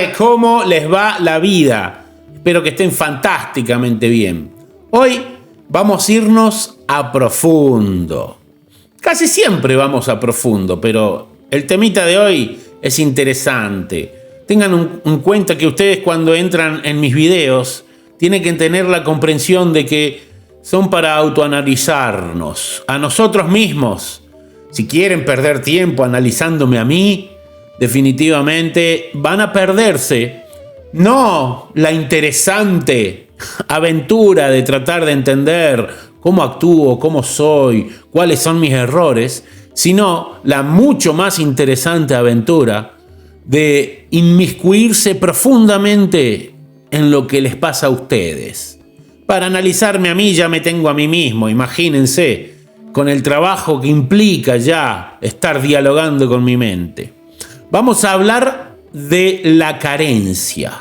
de cómo les va la vida. Espero que estén fantásticamente bien. Hoy vamos a irnos a profundo. Casi siempre vamos a profundo, pero el temita de hoy es interesante. Tengan en cuenta que ustedes cuando entran en mis videos tienen que tener la comprensión de que son para autoanalizarnos, a nosotros mismos. Si quieren perder tiempo analizándome a mí, definitivamente van a perderse, no la interesante aventura de tratar de entender cómo actúo, cómo soy, cuáles son mis errores, sino la mucho más interesante aventura de inmiscuirse profundamente en lo que les pasa a ustedes. Para analizarme a mí ya me tengo a mí mismo, imagínense, con el trabajo que implica ya estar dialogando con mi mente. Vamos a hablar de la carencia.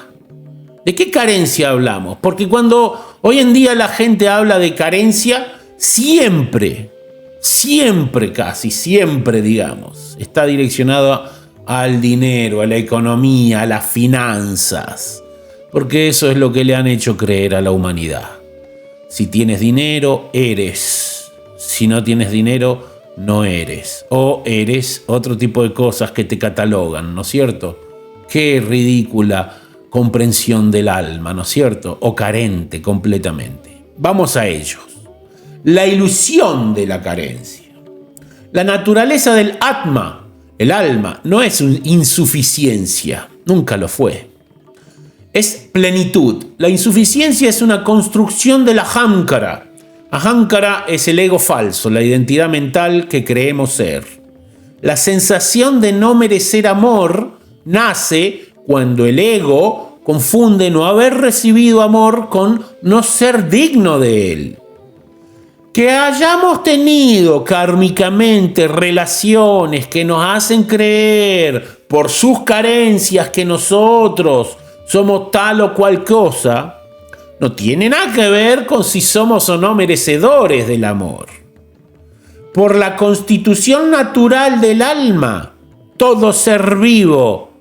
¿De qué carencia hablamos? Porque cuando hoy en día la gente habla de carencia, siempre, casi siempre, digamos, está direccionado al dinero, a la economía, a las finanzas. Porque eso es lo que le han hecho creer a la humanidad. Si tienes dinero, eres. Si no tienes dinero, no eres. O eres otro tipo de cosas que te catalogan, ¿no es cierto? Qué ridícula comprensión del alma, ¿no es cierto? O carente completamente. Vamos a ellos. La ilusión de la carencia. La naturaleza del Atma, el alma, no es una insuficiencia. Nunca lo fue. Es plenitud. La insuficiencia es una construcción de la ahamkara. Ahamkara es el ego falso, la identidad mental que creemos ser. La sensación de no merecer amor nace cuando el ego confunde no haber recibido amor con no ser digno de él. Que hayamos tenido kármicamente relaciones que nos hacen creer por sus carencias que nosotros somos tal o cual cosa, no tiene nada que ver con si somos o no merecedores del amor. Por la constitución natural del alma, todo ser vivo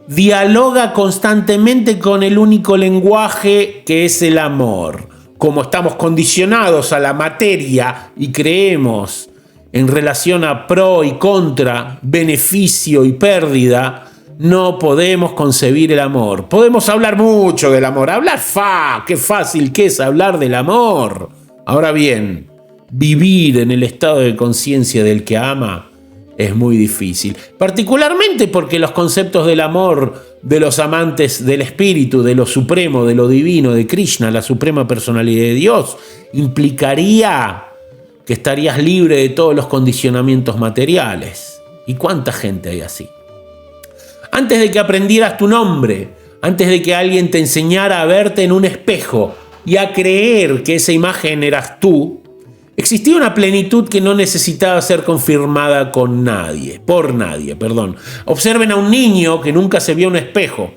dialoga constantemente con el único lenguaje que es el amor. Como estamos condicionados a la materia y creemos en relación a pro y contra, beneficio y pérdida, no podemos concebir el amor. Podemos hablar mucho del amor. Qué fácil que es hablar del amor. Ahora bien, vivir en el estado de conciencia del que ama es muy difícil. Particularmente porque los conceptos del amor de los amantes del espíritu, de lo supremo, de lo divino, de Krishna, la suprema personalidad de Dios, implicaría que estarías libre de todos los condicionamientos materiales. ¿Y cuánta gente hay así? Antes de que aprendieras tu nombre, antes de que alguien te enseñara a verte en un espejo y a creer que esa imagen eras tú, existía una plenitud que no necesitaba ser confirmada por nadie. Observen a un niño que nunca se vio en un espejo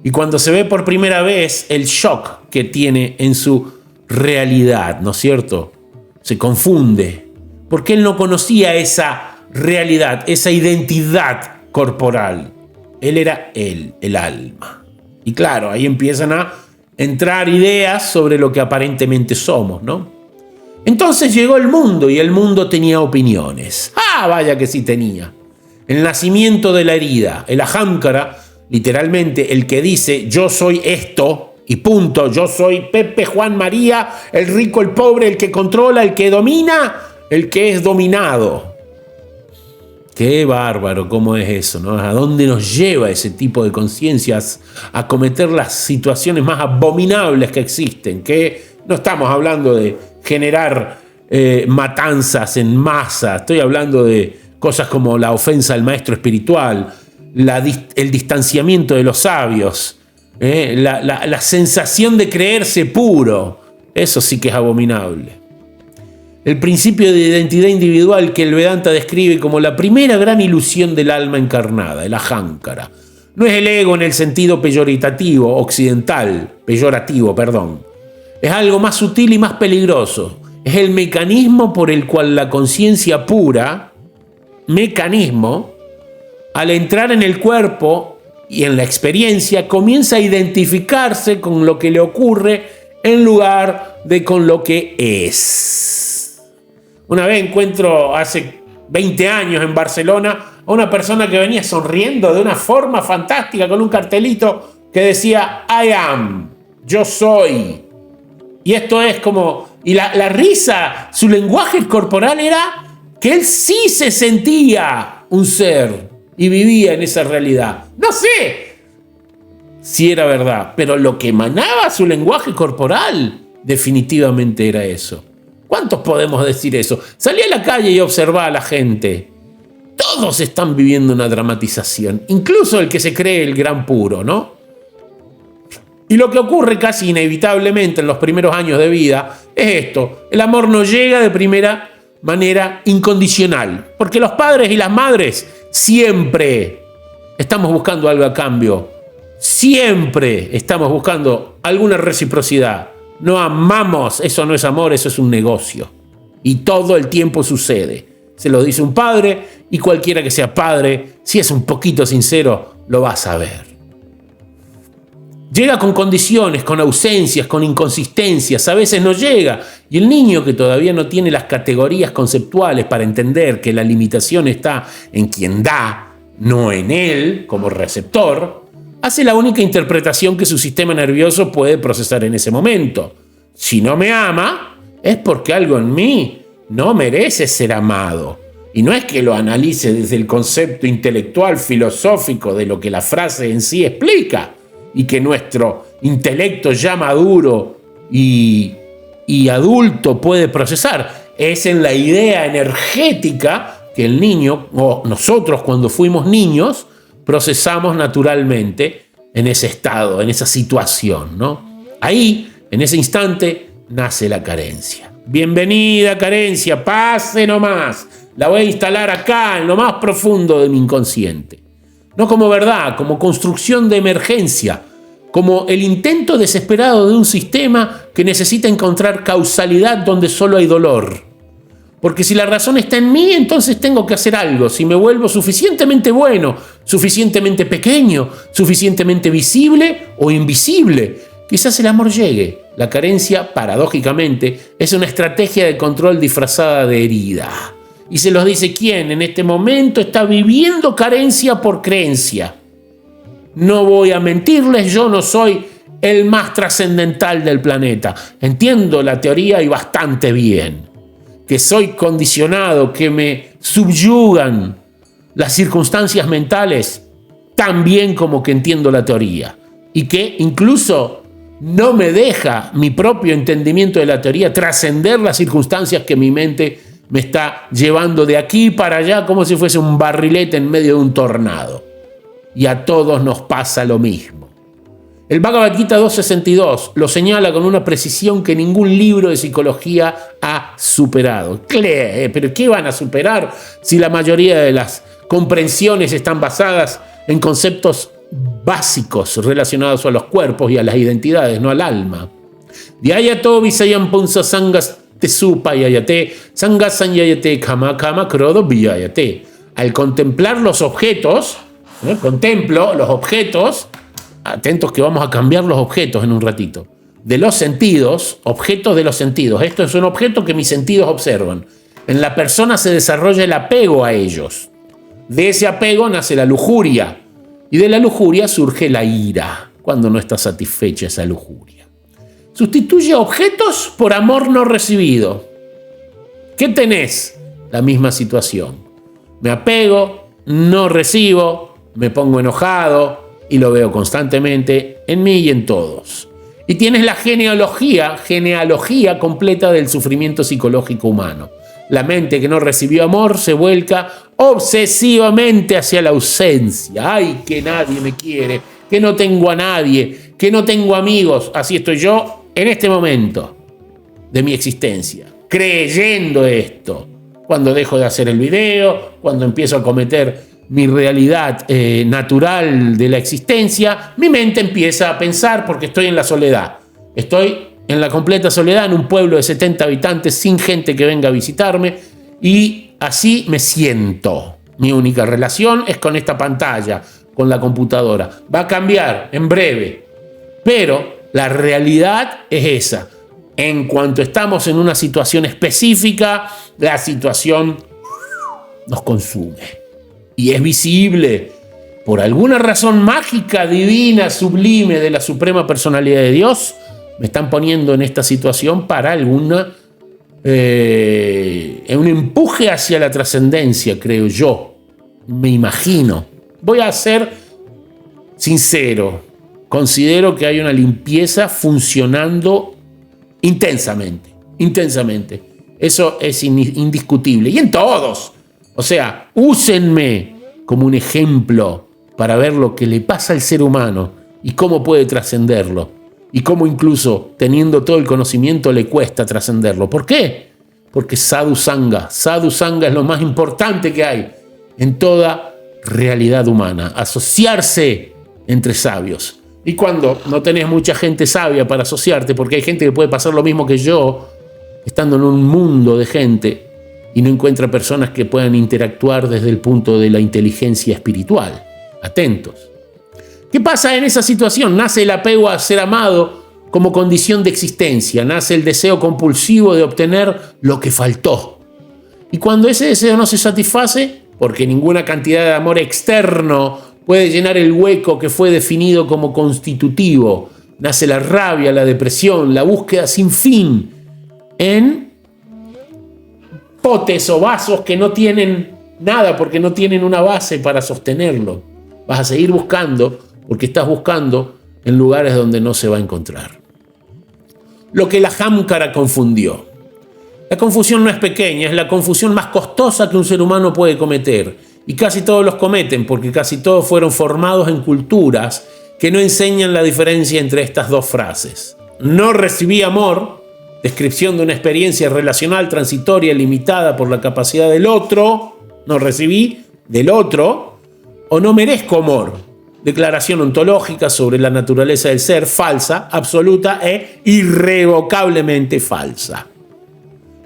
y cuando se ve por primera vez el shock que tiene en su realidad, ¿no es cierto? Se confunde porque él no conocía esa realidad, esa identidad corporal. Él era él, el alma. Y claro, ahí empiezan a entrar ideas sobre lo que aparentemente somos, ¿no? Entonces llegó el mundo y el mundo tenía opiniones. ¡Ah, vaya que sí tenía! El nacimiento de la herida, el ahamkara, literalmente el que dice yo soy esto y punto, yo soy Pepe, Juan, María, el rico, el pobre, el que controla, el que domina, el que es dominado. Qué bárbaro, ¿cómo es eso, no? ¿A dónde nos lleva ese tipo de conciencias a cometer las situaciones más abominables que existen? Que no estamos hablando de generar matanzas en masa, estoy hablando de cosas como la ofensa al maestro espiritual, el distanciamiento de los sabios, la sensación de creerse puro. Eso sí que es abominable. El principio de identidad individual que el Vedanta describe como la primera gran ilusión del alma encarnada, el ahamkara. No es el ego en el sentido peyorativo. Es algo más sutil y más peligroso. Es el mecanismo por el cual la conciencia pura, al entrar en el cuerpo, y en la experiencia comienza a identificarse con lo que le ocurre en lugar de con lo que es. Una vez encuentro hace 20 años en Barcelona a una persona que venía sonriendo de una forma fantástica con un cartelito que decía I am, yo soy. Y esto es como, y la risa, su lenguaje corporal era que él sí se sentía un ser y vivía en esa realidad. No sé si era verdad, pero lo que emanaba su lenguaje corporal definitivamente era eso. ¿Cuántos podemos decir eso? Salí a la calle y observaba a la gente. Todos están viviendo una dramatización, incluso el que se cree el gran puro, ¿no? Y lo que ocurre casi inevitablemente en los primeros años de vida es esto: el amor no llega de primera manera incondicional, porque los padres y las madres siempre estamos buscando algo a cambio, siempre estamos buscando alguna reciprocidad. No amamos, eso no es amor, eso es un negocio. Y todo el tiempo sucede. Se lo dice un padre y cualquiera que sea padre, si es un poquito sincero, lo va a saber. Llega con condiciones, con ausencias, con inconsistencias, a veces no llega. Y el niño que todavía no tiene las categorías conceptuales para entender que la limitación está en quien da, no en él como receptor, hace la única interpretación que su sistema nervioso puede procesar en ese momento. Si no me ama, es porque algo en mí no merece ser amado. Y no es que lo analice desde el concepto intelectual, filosófico de lo que la frase en sí explica, y que nuestro intelecto ya maduro y adulto puede procesar. Es en la idea energética que el niño, o nosotros cuando fuimos niños, procesamos naturalmente en ese estado, en esa situación, ¿no? Ahí, en ese instante, nace la carencia. Bienvenida carencia, pase nomás. La voy a instalar acá, en lo más profundo de mi inconsciente. No como verdad, como construcción de emergencia, como el intento desesperado de un sistema que necesita encontrar causalidad donde solo hay dolor. Porque si la razón está en mí, entonces tengo que hacer algo. Si me vuelvo suficientemente bueno, suficientemente pequeño, suficientemente visible o invisible, quizás el amor llegue. La carencia, paradójicamente, es una estrategia de control disfrazada de herida. Y se los dice quién en este momento está viviendo carencia por creencia. No voy a mentirles, yo no soy el más trascendental del planeta. Entiendo la teoría y bastante bien. Que soy condicionado, que me subyugan las circunstancias mentales tan bien como que entiendo la teoría. Y que incluso no me deja mi propio entendimiento de la teoría trascender las circunstancias que mi mente me está llevando de aquí para allá como si fuese un barrilete en medio de un tornado. Y a todos nos pasa lo mismo. El Bhagavad Gita 2.62 lo señala con una precisión que ningún libro de psicología ha superado. ¿Pero qué van a superar si la mayoría de las comprensiones están basadas en conceptos básicos relacionados a los cuerpos y a las identidades, no al alma? Dhyayato visayam punsa sangas tesupayayate sangasanyayate kama kama krodo viyayate. Al contemplar los objetos, contemplo los objetos, atentos que vamos a cambiar los objetos en un ratito, de los sentidos, objetos de los sentidos. Esto es un objeto que mis sentidos observan. En la persona se desarrolla el apego a ellos. De ese apego nace la lujuria. Y de la lujuria surge la ira, cuando no está satisfecha esa lujuria. Sustituye objetos por amor no recibido. ¿Qué tenés? La misma situación. Me apego, no recibo, me pongo enojado y lo veo constantemente en mí y en todos. Y tienes la genealogía completa del sufrimiento psicológico humano. La mente que no recibió amor se vuelca obsesivamente hacia la ausencia. ¡Ay, que nadie me quiere! Que no tengo a nadie, que no tengo amigos. Así estoy yo en este momento de mi existencia, creyendo esto. Cuando dejo de hacer el video, cuando empiezo a cometer mi realidad natural de la existencia, mi mente empieza a pensar porque estoy en la soledad. Estoy en la completa soledad, en un pueblo de 70 habitantes, sin gente que venga a visitarme, y así me siento. Mi única relación es con esta pantalla, con la computadora. Va a cambiar en breve, pero la realidad es esa. En cuanto estamos en una situación específica, la situación nos consume. Y es visible, por alguna razón mágica, divina, sublime de la suprema personalidad de Dios, me están poniendo en esta situación para un empuje hacia la trascendencia, creo yo. Me imagino. Voy a ser sincero. Considero que hay una limpieza funcionando intensamente. Eso es indiscutible. Y en todos. O sea, úsenme como un ejemplo para ver lo que le pasa al ser humano y cómo puede trascenderlo. Y cómo incluso teniendo todo el conocimiento le cuesta trascenderlo. ¿Por qué? Porque Sadhu Sangha es lo más importante que hay en toda realidad humana. Asociarse entre sabios. Y cuando no tenés mucha gente sabia para asociarte, porque hay gente que puede pasar lo mismo que yo, estando en un mundo de gente y no encuentra personas que puedan interactuar desde el punto de la inteligencia espiritual. Atentos. ¿Qué pasa en esa situación? Nace el apego a ser amado como condición de existencia. Nace el deseo compulsivo de obtener lo que faltó. Y cuando ese deseo no se satisface, porque ninguna cantidad de amor externo puede llenar el hueco que fue definido como constitutivo, nace la rabia, la depresión, la búsqueda sin fin en potes o vasos que no tienen nada porque no tienen una base para sostenerlo. Vas a seguir buscando porque estás buscando en lugares donde no se va a encontrar. Lo que la Ahamkara confundió. La confusión no es pequeña, es la confusión más costosa que un ser humano puede cometer. Y casi todos los cometen porque casi todos fueron formados en culturas que no enseñan la diferencia entre estas dos frases. No recibí amor, descripción de una experiencia relacional transitoria limitada por la capacidad del otro, no recibí del otro, o no merezco amor, declaración ontológica sobre la naturaleza del ser, falsa, absoluta e irrevocablemente falsa.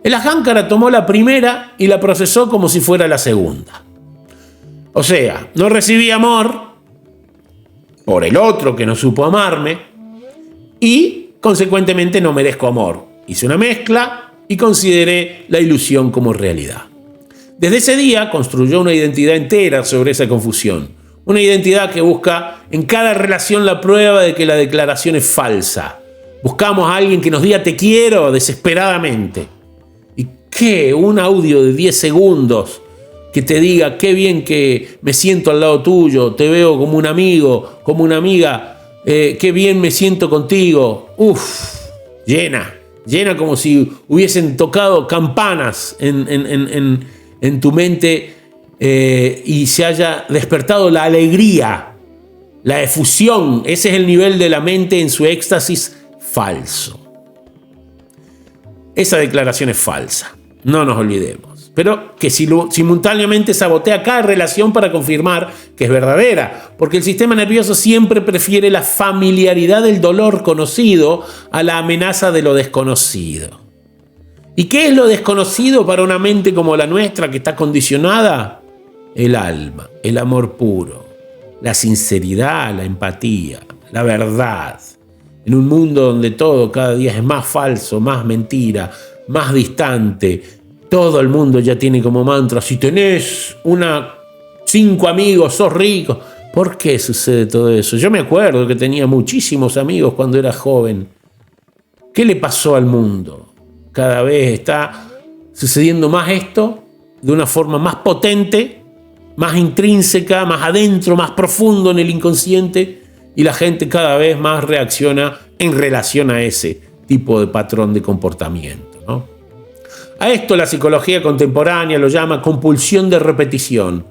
El Ahamkara tomó la primera y la procesó como si fuera la segunda. O sea, no recibí amor por el otro que no supo amarme y, consecuentemente, no merezco amor. Hice una mezcla y consideré la ilusión como realidad. Desde ese día construyó una identidad entera sobre esa confusión. Una identidad que busca en cada relación la prueba de que la declaración es falsa. Buscamos a alguien que nos diga te quiero desesperadamente. ¿Y qué? Un audio de 10 segundos que te diga qué bien que me siento al lado tuyo, te veo como un amigo, como una amiga, qué bien me siento contigo. Llena como si hubiesen tocado campanas en tu mente y se haya despertado la alegría, la efusión. Ese es el nivel de la mente en su éxtasis falso. Esa declaración es falsa, no nos olvidemos. Pero que simultáneamente sabotea cada relación para confirmar que es verdadera, porque el sistema nervioso siempre prefiere la familiaridad del dolor conocido a la amenaza de lo desconocido. ¿Y qué es lo desconocido para una mente como la nuestra que está condicionada? El alma, el amor puro, la sinceridad, la empatía, la verdad. En un mundo donde todo cada día es más falso, más mentira, más distante. Todo el mundo ya tiene como mantra, si tenés 5 amigos, sos rico. ¿Por qué sucede todo eso? Yo me acuerdo que tenía muchísimos amigos cuando era joven. ¿Qué le pasó al mundo? Cada vez está sucediendo más esto de una forma más potente, más intrínseca, más adentro, más profundo en el inconsciente, y la gente cada vez más reacciona en relación a ese tipo de patrón de comportamiento, ¿no? A esto la psicología contemporánea lo llama compulsión de repetición.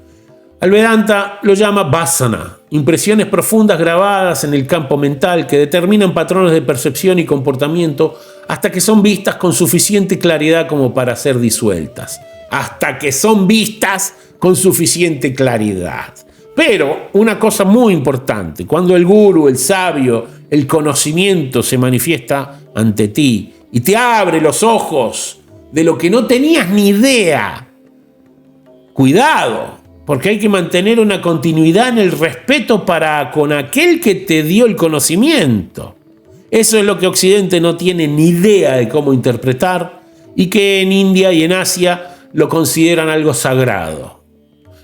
Al Vedanta lo llama vasana, impresiones profundas grabadas en el campo mental que determinan patrones de percepción y comportamiento hasta que son vistas con suficiente claridad como para ser disueltas. Hasta que son vistas con suficiente claridad. Pero una cosa muy importante, cuando el gurú, el sabio, el conocimiento se manifiesta ante ti y te abre los ojos de lo que no tenías ni idea, cuidado, Porque hay que mantener una continuidad en el respeto para con aquel que te dio el conocimiento. Eso es lo que Occidente no tiene ni idea de cómo interpretar y que en India y en Asia lo consideran algo sagrado.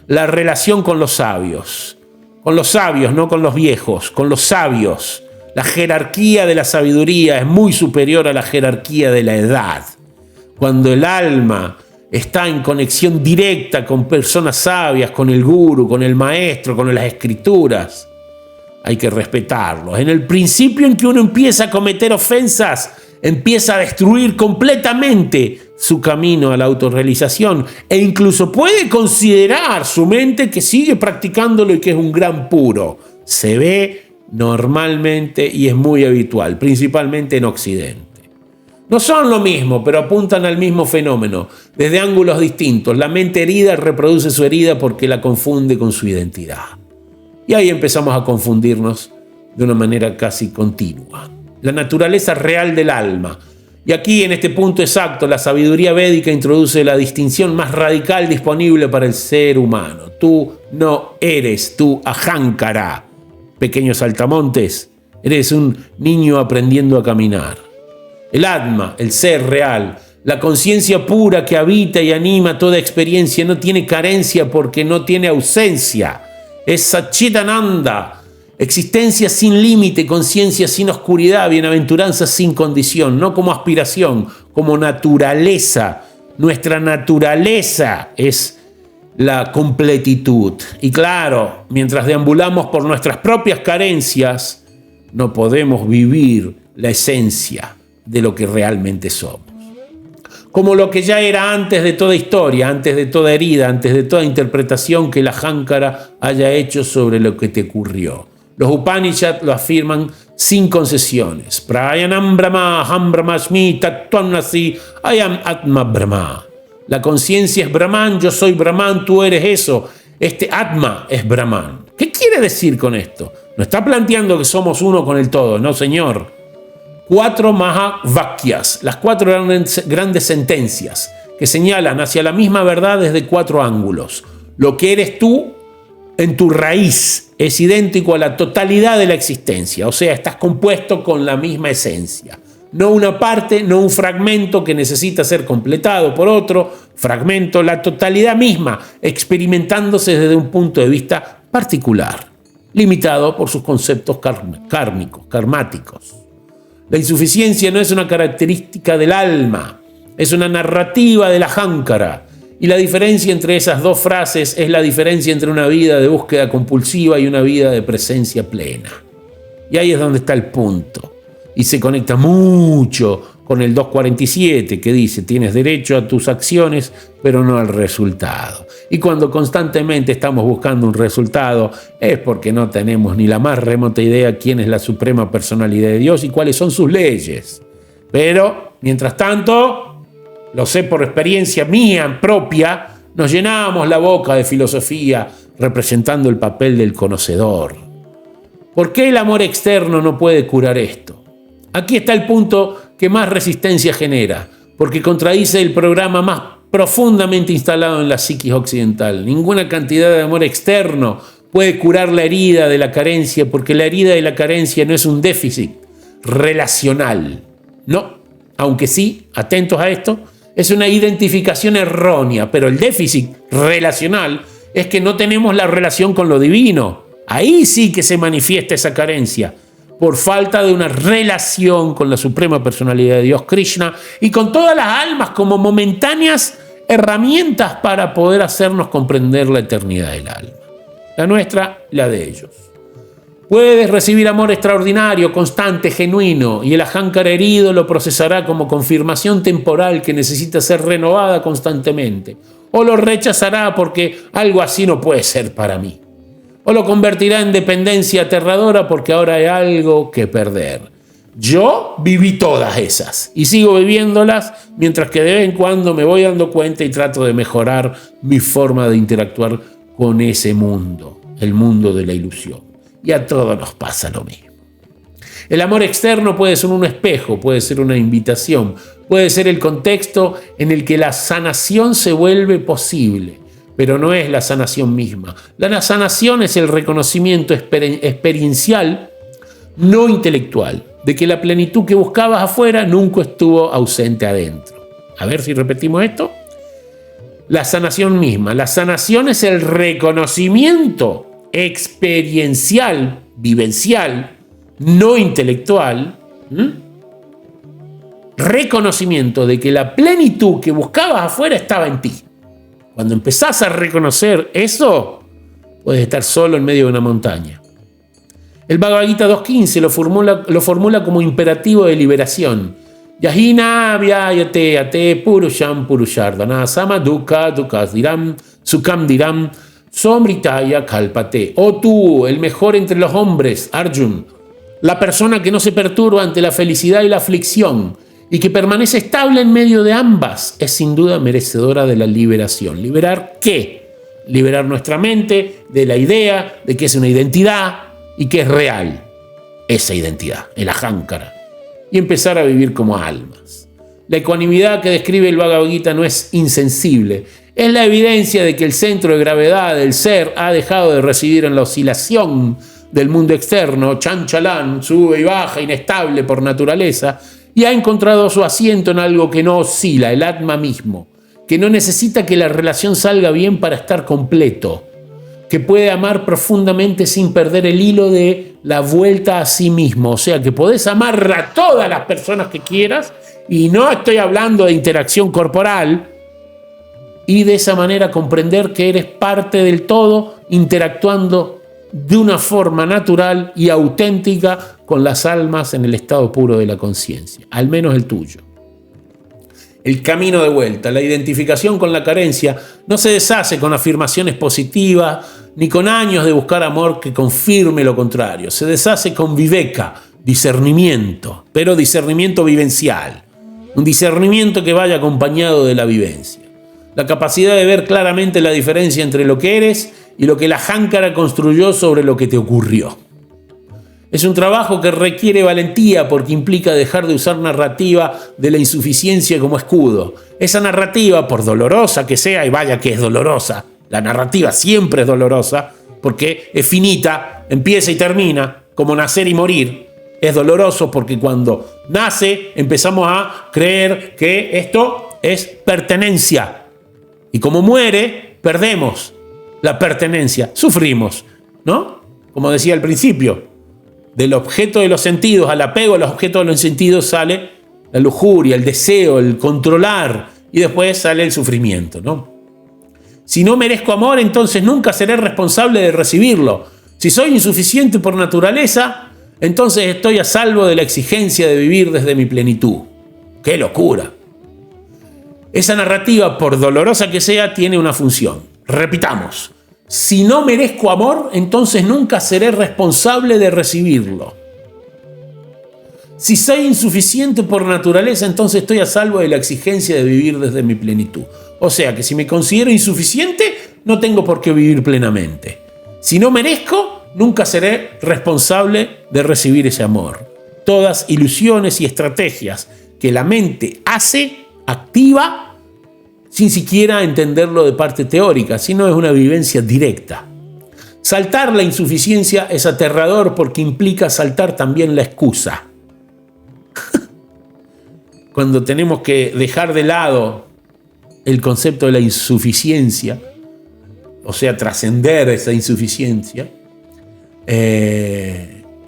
La relación con los sabios, no con los viejos, con los sabios. La jerarquía de la sabiduría es muy superior a la jerarquía de la edad. Cuando el alma está en conexión directa con personas sabias, con el gurú, con el maestro, con las escrituras, hay que respetarlos. En el principio en que uno empieza a cometer ofensas, empieza a destruir completamente su camino a la autorrealización e incluso puede considerar su mente que sigue practicándolo y que es un gran puro. Se ve normalmente y es muy habitual, principalmente en Occidente. No son lo mismo, pero apuntan al mismo fenómeno, desde ángulos distintos. La mente herida reproduce su herida porque la confunde con su identidad. Y ahí empezamos a confundirnos de una manera casi continua. La naturaleza real del alma. Y aquí, en este punto exacto, la sabiduría védica introduce la distinción más radical disponible para el ser humano. Tú no eres tu ahankara, pequeños saltamontes. Eres un niño aprendiendo a caminar. El Atma, el ser real, la conciencia pura que habita y anima toda experiencia, no tiene carencia porque no tiene ausencia. Es Satchitananda, existencia sin límite, conciencia sin oscuridad, bienaventuranza sin condición, no como aspiración, como naturaleza. Nuestra naturaleza es la completitud. Y claro, mientras deambulamos por nuestras propias carencias, no podemos vivir la esencia de lo que realmente somos. Como lo que ya era antes de toda historia, antes de toda herida, antes de toda interpretación que la ahankara haya hecho sobre lo que te ocurrió. Los Upanishads lo afirman sin concesiones. Prayanam Brahma, Aham Brahmasmi, Tattvam Nasi, Ayam Atma Brahma. La conciencia es Brahman, yo soy Brahman, tú eres eso. Este Atma es Brahman. ¿Qué quiere decir con esto? No está planteando que somos uno con el todo, no señor. 4 Mahavakyas, las 4 grandes sentencias que señalan hacia la misma verdad desde 4 ángulos. Lo que eres tú en tu raíz es idéntico a la totalidad de la existencia, o sea, estás compuesto con la misma esencia. No una parte, no un fragmento que necesita ser completado por otro fragmento, la totalidad misma, experimentándose desde un punto de vista particular, limitado por sus conceptos karmáticos. La insuficiencia no es una característica del alma, es una narrativa de la ahankara. Y la diferencia entre esas dos frases es la diferencia entre una vida de búsqueda compulsiva y una vida de presencia plena. Y ahí es donde está el punto. Y se conecta mucho con el 247 que dice: tienes derecho a tus acciones, pero no al resultado. Y cuando constantemente estamos buscando un resultado es porque no tenemos ni la más remota idea quién es la suprema personalidad de Dios y cuáles son sus leyes. Pero, mientras tanto, lo sé por experiencia mía propia, nos llenamos la boca de filosofía representando el papel del conocedor. ¿Por qué el amor externo no puede curar esto? Aquí está el punto que más resistencia genera, porque contradice el programa más profundamente instalado en la psiquis occidental. Ninguna cantidad de amor externo puede curar la herida de la carencia, porque la herida de la carencia no es un déficit relacional. No, aunque sí, atentos a esto, es una identificación errónea, pero el déficit relacional es que no tenemos la relación con lo divino. Ahí sí que se manifiesta esa carencia, por falta de una relación con la suprema personalidad de Dios, Krishna, y con todas las almas como momentáneas herramientas para poder hacernos comprender la eternidad del alma. La nuestra, la de ellos. Puedes recibir amor extraordinario, constante, genuino, y el ahankara herido lo procesará como confirmación temporal que necesita ser renovada constantemente. O lo rechazará porque algo así no puede ser para mí. O lo convertirá en dependencia aterradora porque ahora hay algo que perder. Yo viví todas esas y sigo viviéndolas, mientras que de vez en cuando me voy dando cuenta y trato de mejorar mi forma de interactuar con ese mundo, el mundo de la ilusión. Y a todos nos pasa lo mismo. El amor externo puede ser un espejo, puede ser una invitación, puede ser el contexto en el que la sanación se vuelve posible. pero no es la sanación misma. La sanación es el reconocimiento experiencial, no intelectual, de que la plenitud que buscabas afuera nunca estuvo ausente adentro. A ver si repetimos esto. La sanación misma. La sanación es el reconocimiento experiencial, vivencial, no intelectual, reconocimiento de que la plenitud que buscabas afuera estaba en ti. Cuando empezás a reconocer eso, puedes estar solo en medio de una montaña. El Bhagavad Gita 2.15 lo formula como imperativo de liberación. Yahina vyayate ate purusham purushardana sama dukkha dukkhas diram sukam diram somritaya kalpate. Oh tú, el mejor entre los hombres, Arjun, la persona que no se perturba ante la felicidad y la aflicción y que permanece estable en medio de ambas, es sin duda merecedora de la liberación. ¿Liberar qué? Liberar nuestra mente de la idea de que es una identidad y que es real esa identidad, el ahankara, y empezar a vivir como almas. La ecuanimidad que describe el Bhagavad Gita no es insensible, es la evidencia de que el centro de gravedad del ser ha dejado de residir en la oscilación del mundo externo, chanchalán, sube y baja, inestable por naturaleza, y ha encontrado su asiento en algo que no oscila, el Atma mismo, que no necesita que la relación salga bien para estar completo, que puede amar profundamente sin perder el hilo de la vuelta a sí mismo. O sea, que podés amar a todas las personas que quieras, y no estoy hablando de interacción corporal, y de esa manera comprender que eres parte del todo, interactuando de una forma natural y auténtica con las almas en el estado puro de la conciencia, al menos el tuyo. El camino de vuelta, la identificación con la carencia, no se deshace con afirmaciones positivas ni con años de buscar amor que confirme lo contrario. Se deshace con viveka, discernimiento, pero discernimiento vivencial. Un discernimiento que vaya acompañado de la vivencia. La capacidad de ver claramente la diferencia entre lo que eres y lo que la ahankara construyó sobre lo que te ocurrió. Es un trabajo que requiere valentía porque implica dejar de usar narrativa de la insuficiencia como escudo. Esa narrativa, por dolorosa que sea, y vaya que es dolorosa, la narrativa siempre es dolorosa porque es finita, empieza y termina, como nacer y morir. Es doloroso porque cuando nace empezamos a creer que esto es pertenencia. Y como muere, perdemos la pertenencia, sufrimos, ¿no? Como decía al principio, del objeto de los sentidos al apego a los objetos de los sentidos sale la lujuria, el deseo, el controlar, y después sale el sufrimiento, ¿no? Si no merezco amor, entonces nunca seré responsable de recibirlo. Si soy insuficiente por naturaleza, entonces estoy a salvo de la exigencia de vivir desde mi plenitud. ¡Qué locura! Esa narrativa, por dolorosa que sea, tiene una función. Repitamos. Si no merezco amor, entonces nunca seré responsable de recibirlo. Si soy insuficiente por naturaleza, entonces estoy a salvo de la exigencia de vivir desde mi plenitud. O sea que si me considero insuficiente, no tengo por qué vivir plenamente. Si no merezco, nunca seré responsable de recibir ese amor. Todas ilusiones y estrategias que la mente activa, sin siquiera entenderlo de parte teórica, sino es una vivencia directa. Saltar la insuficiencia es aterrador porque implica saltar también la excusa. Cuando tenemos que dejar de lado el concepto de la insuficiencia, o sea, trascender esa insuficiencia,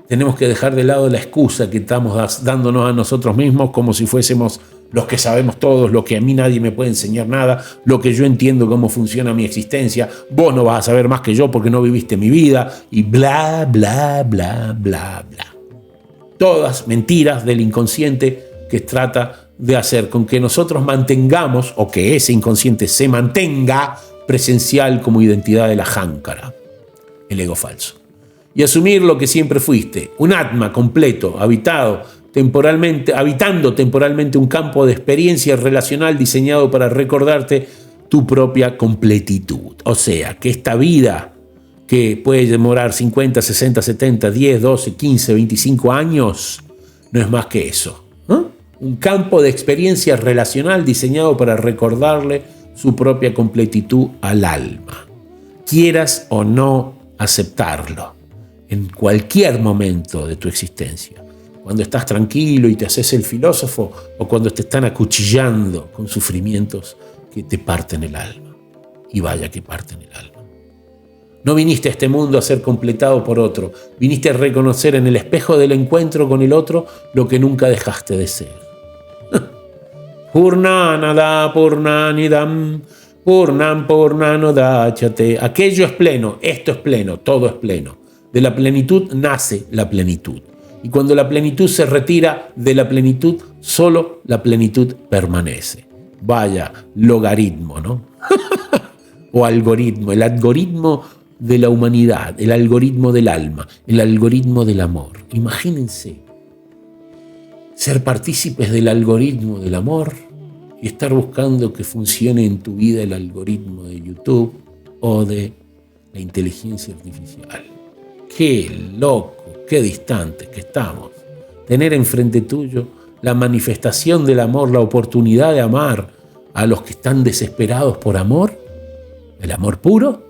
tenemos que dejar de lado la excusa que estamos dándonos a nosotros mismos como si fuésemos los que sabemos todos, lo que a mí nadie me puede enseñar nada, lo que yo entiendo cómo funciona mi existencia, vos no vas a saber más que yo porque no viviste mi vida, y bla, bla, bla, bla, bla. Todas mentiras del inconsciente que trata de hacer con que nosotros mantengamos, o que ese inconsciente se mantenga presencial como identidad de la ahankara, el ego falso. Y asumir lo que siempre fuiste, un atma completo, habitando temporalmente un campo de experiencia relacional diseñado para recordarte tu propia completitud. O sea, que esta vida que puede demorar 50, 60, 70, 10, 12, 15, 25 años, no es más que eso, ¿no? Un campo de experiencia relacional diseñado para recordarle su propia completitud al alma. Quieras o no aceptarlo, en cualquier momento de tu existencia. Cuando estás tranquilo y te haces el filósofo, o cuando te están acuchillando con sufrimientos que te parten el alma. Y vaya que parten el alma. No viniste a este mundo a ser completado por otro. Viniste a reconocer en el espejo del encuentro con el otro lo que nunca dejaste de ser. Purnanada purnanidam, purnam purnanodachate. Aquello es pleno, esto es pleno, todo es pleno. De la plenitud nace la plenitud. Y cuando la plenitud se retira de la plenitud, solo la plenitud permanece. Vaya logaritmo, ¿no? O algoritmo, el algoritmo de la humanidad, el algoritmo del alma, el algoritmo del amor. Imagínense ser partícipes del algoritmo del amor y estar buscando que funcione en tu vida el algoritmo de YouTube o de la inteligencia artificial. Qué loco, qué distante que estamos. Tener enfrente tuyo la manifestación del amor, la oportunidad de amar a los que están desesperados por amor, el amor puro,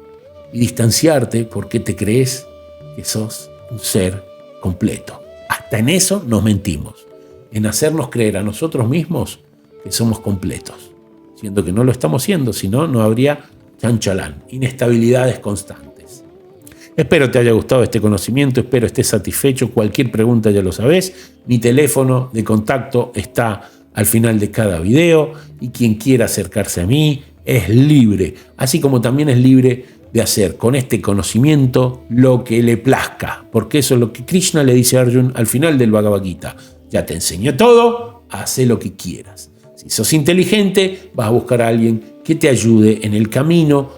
y distanciarte porque te crees que sos un ser completo. Hasta en eso nos mentimos, en hacernos creer a nosotros mismos que somos completos, siendo que no lo estamos siendo, si no, no habría chanchalán, inestabilidades constantes. Espero te haya gustado este conocimiento, espero estés satisfecho. Cualquier pregunta ya lo sabés, mi teléfono de contacto está al final de cada video y quien quiera acercarse a mí es libre, así como también es libre de hacer con este conocimiento lo que le plazca, porque eso es lo que Krishna le dice a Arjuna al final del Bhagavad Gita. Ya te enseño todo, haz lo que quieras. Si sos inteligente, vas a buscar a alguien que te ayude en el camino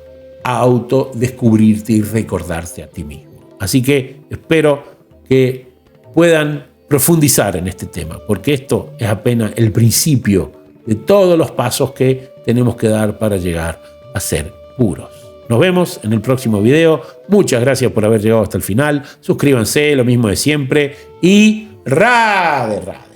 a autodescubrirte y recordarte a ti mismo. Así que espero que puedan profundizar en este tema, porque esto es apenas el principio de todos los pasos que tenemos que dar para llegar a ser puros. Nos vemos en el próximo video. Muchas gracias por haber llegado hasta el final. Suscríbanse, lo mismo de siempre. Y Radhe Radhe.